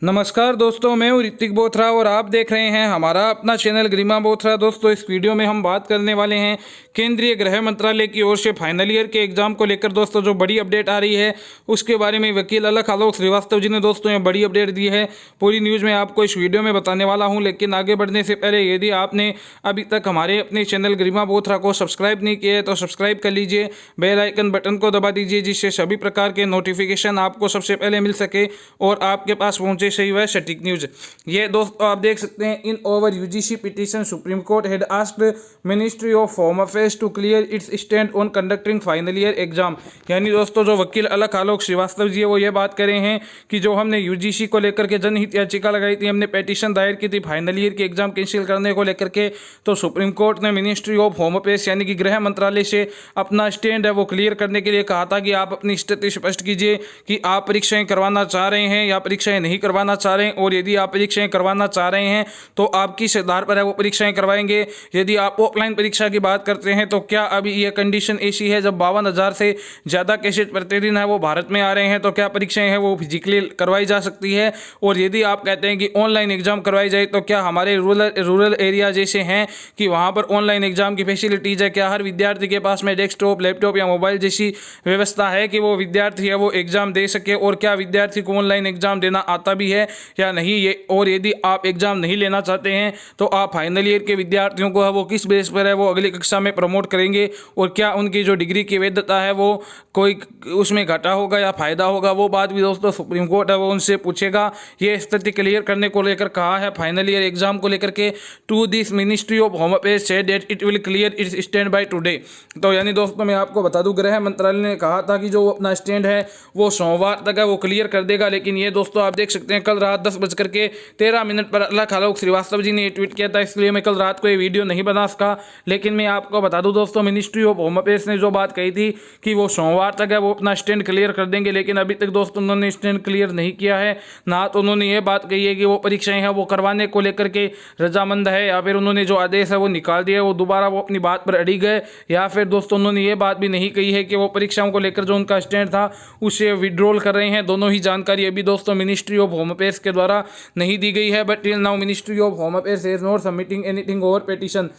नमस्कार दोस्तों, मैं हूँ ऋतिक बोथरा और आप देख रहे हैं हमारा अपना चैनल गरिमा बोथरा। दोस्तों, इस वीडियो में हम बात करने वाले हैं केंद्रीय गृह मंत्रालय की ओर से फाइनल ईयर के एग्जाम को लेकर दोस्तों जो बड़ी अपडेट आ रही है उसके बारे में वकील अलख आलोक श्रीवास्तव जी ने दोस्तों ये बड़ी अपडेट दी है। पूरी न्यूज़ में आपको इस वीडियो में बताने वाला हूँ, लेकिन आगे बढ़ने से पहले यदि आपने अभी तक हमारे अपने चैनल गरिमा बोथरा को सब्सक्राइब नहीं किया है तो सब्सक्राइब कर लीजिए, बेल आइकन बटन को दबा दीजिए जिससे सभी प्रकार के नोटिफिकेशन आपको सबसे पहले मिल सके और आपके पास पहुँचे सही वह सटीक न्यूज। ये दोस्तों आप देख सकते हैं, in over UGC petition Supreme Court had asked ministry of home affairs to clear its stand on conducting final year exam. यानी दोस्तों जो वकील अलख आलोक श्रीवास्तव जी है वो ये बात कर रहे हैं कि जो हमने यूजीसी को लेकर के जनहित याचिका लगाई थी, हमने पेटिशन दायर की थी फाइनल ईयर के एग्जाम कैंसिल करने को लेकर के, तो सुप्रीम कोर्ट ने मिनिस्ट्री ऑफ होम अफेयर्स यानी कि गृह मंत्रालय से अपना स्टैंड है वो क्लियर करने के लिए कहा था कि आप अपनी स्थिति स्पष्ट कीजिए कि आप परीक्षाएं करवाना चाह रहे हैं या परीक्षाएं नहीं करवाना चाह रहे हैं, और यदि आप परीक्षाएं करवाना चाह रहे हैं तो आप किस आधार पर है वो परीक्षाएं करवाएंगे। यदि आप ऑफलाइन परीक्षा की बात करते हैं तो क्या अभी ये कंडीशन ऐसी है जब 52,000 से ज़्यादा केसेज प्रतिदिन है वो भारत में आ रहे हैं तो क्या परीक्षाएं हैं वो फिजिकली करवाई जा सकती है। और यदि आप कहते हैं कि ऑनलाइन एग्जाम करवाई जाए तो क्या हमारे रूरल एरिया जैसे हैं कि वहाँ पर ऑनलाइन एग्जाम की फैसिलिटीज़ है, क्या हर विद्यार्थी के पास में डेस्कटॉप लैपटॉप या मोबाइल जैसी व्यवस्था है कि वो विद्यार्थी है वो एग्जाम दे सके, और क्या विद्यार्थी को ऑनलाइन एग्जाम देना आता भी है या नहीं ये। और यदि आप एग्जाम नहीं लेना चाहते हैं तो आप फाइनल ईयर के विद्यार्थियों को है वो किस बेस पर है वो अगली कक्षा में प्रमोट करेंगे, और क्या उनकी जो डिग्री की वैधता है वो कोई उसमें घाटा होगा या फायदा होगा, वो बात भी दोस्तों सुप्रीम कोर्ट है वो उनसे पूछेगा। ये स्थिति क्लियर करने को लेकर कहा है फाइनल ईयर एग्जाम को लेकर के। To this ministry of home affairs said that it will clear its stand by today. तो यानी दोस्तों मैं आपको बता दूं, गृह मंत्रालय ने कहा था कि जो अपना स्टैंड है वो सोमवार तक है वो क्लियर कर देगा, लेकिन ये दोस्तों आप देख सकते हैं कल रात 10:13 पर अलख आलोक श्रीवास्तव जी ने ट्वीट किया था, इसलिए मैं कल रात को ये वीडियो नहीं बना सका। लेकिन मैं आपको बता दूं दोस्तों, मिनिस्ट्री ऑफ होम अफेयर्स ने जो बात कही थी कि वो सोमवार तक है वो अपना स्टैंड क्लियर कर देंगे, लेकिन अभी तक दोस्तों उन्होंने स्टैंड क्लियर नहीं किया है। ना तो उन्होंने ये बात कही है कि वो परीक्षाएं हैं वो करवाने को लेकर के रजामंद है, या फिर उन्होंने जो आदेश है वो निकाल दिया वो दोबारा वो अपनी बात पर अड़ी गए, या फिर दोस्तों उन्होंने ये बात भी नहीं कही है कि वो परीक्षाओं को लेकर जो उनका स्टैंड था उसे विड्रॉल कर रहे हैं। दोनों ही जानकारी अभी दोस्तों मिनिस्ट्री ऑफ होम अफेयर्स के द्वारा नहीं दी गई है। But till now ministry of home affairs is not submitting anything over petition.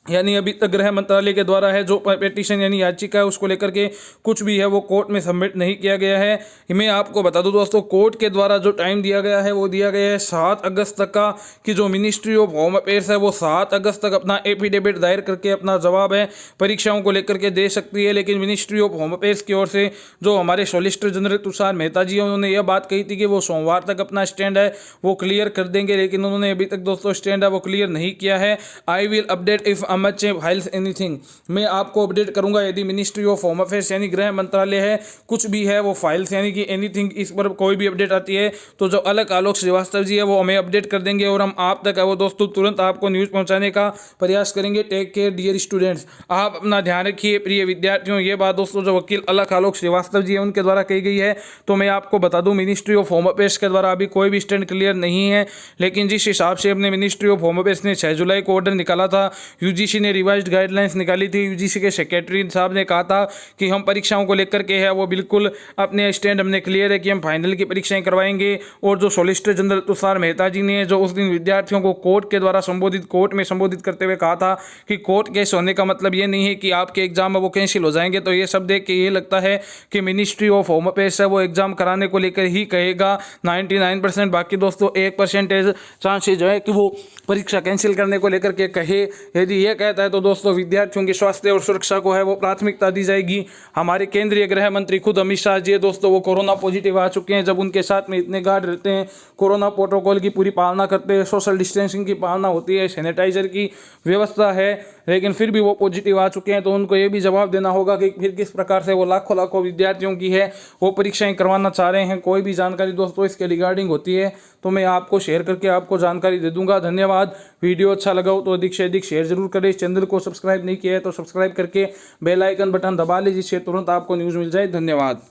यानी अभी तक गृह मंत्रालय के द्वारा है जो पेटिशन यानी याचिका है उसको लेकर के कुछ भी है वो कोर्ट में सबमिट नहीं किया गया है। मैं आपको बता दूं दोस्तों, कोर्ट के द्वारा जो टाइम दिया गया है वो दिया गया है 7 अगस्त तक का, कि जो मिनिस्ट्री ऑफ होम अफेयर्स है वो 7 अगस्त तक अपना एफिडेविट दायर करके अपना जवाब है परीक्षाओं को लेकर के दे सकती है। लेकिन मिनिस्ट्री ऑफ होम अफेयर्स की ओर से जो हमारे सॉलिसिटर जनरल तुषार मेहता जी हैं उन्होंने यह बात कही थी कि वो सोमवार तक अपना स्टैंड है वो क्लियर कर देंगे, लेकिन उन्होंने अभी तक दोस्तों स्टैंड है वो क्लियर नहीं किया है। I will update if much files anything. मैं आपको अपडेट करूंगा यदि मिनिस्ट्री ऑफ होम अफेयर्स यानी गृह मंत्रालय है कुछ भी है वो फाइल्स यानी कि एनीथिंग इस पर कोई भी अपडेट आती है तो जो अलख आलोक श्रीवास्तव जी है वो हमें अपडेट कर देंगे, और हम आप तक है वो दोस्तों तुरंत आपको न्यूज़ पहुंचाने का प्रयास करेंगे। टेक केयर डियर स्टूडेंट्स, आप अपना ध्यान रखिए प्रिय विद्यार्थियों। ये बात दोस्तों जो वकील अलख आलोक श्रीवास्तव जी है उनके द्वारा कही गई है। तो मैं आपको बता दूं, मिनिस्ट्री ऑफ होम अफेयर्स के द्वारा अभी कोई भी स्टैंड क्लियर नहीं है, लेकिन जिस हिसाब से अपने मिनिस्ट्री ऑफ होम अफेयर्स ने 6 जुलाई को ऑर्डर निकाला था, यूजीसी ने रिवाइज्ड गाइडलाइंस निकाली थी, यूजीसी के सेक्रेटरी साहब ने कहा था कि हम परीक्षाओं को लेकर के है वो बिल्कुल अपने स्टैंड हमने क्लियर है कि हम फाइनल की परीक्षाएं करवाएंगे। और जो सॉलिसिटर जनरल तुषार मेहता जी ने जो उस दिन विद्यार्थियों को कोर्ट के द्वारा कोर्ट में संबोधित करते हुए कहा था कि कोर्ट केस होने का मतलब ये नहीं है कि आपके एग्जाम है वो कैंसिल हो जाएंगे, तो ये सब देख के ये लगता है कि मिनिस्ट्री ऑफ होम अफेयर्स है वो एग्जाम कराने को लेकर ही कहेगा 99%। बाकी दोस्तों 1% चांसेज है कि वो परीक्षा कैंसिल करने को लेकर के कहे। यदि ये कहता है तो दोस्तों विद्यार्थियों के स्वास्थ्य और सुरक्षा को है वो प्राथमिकता दी जाएगी। हमारे केंद्रीय गृह मंत्री खुद अमित शाह जी दोस्तों वो कोरोना पॉजिटिव आ चुके हैं, जब उनके साथ में इतने गार्ड रहते हैं, कोरोना प्रोटोकॉल की पूरी पालना करते हैं, सोशल डिस्टेंसिंग की पालना होती है, सैनिटाइजर की व्यवस्था है, लेकिन फिर भी वो पॉजिटिव आ चुके हैं, तो उनको ये भी जवाब देना होगा कि फिर किस प्रकार से वो लाखों विद्यार्थियों की है वो परीक्षाएं करवाना चाह रहे हैं। कोई भी जानकारी दोस्तों इसके रिगार्डिंग होती है तो मैं आपको शेयर करके आपको जानकारी दे दूंगा। धन्यवाद। वीडियो अच्छा लगा हो तो अधिक से अधिक शेयर जरूर करें। चैनल को सब्सक्राइब नहीं किया है तो सब्सक्राइब करके बेल आइकन बटन दबा लीजिए जिससे तुरंत आपको न्यूज़ मिल जाए। धन्यवाद।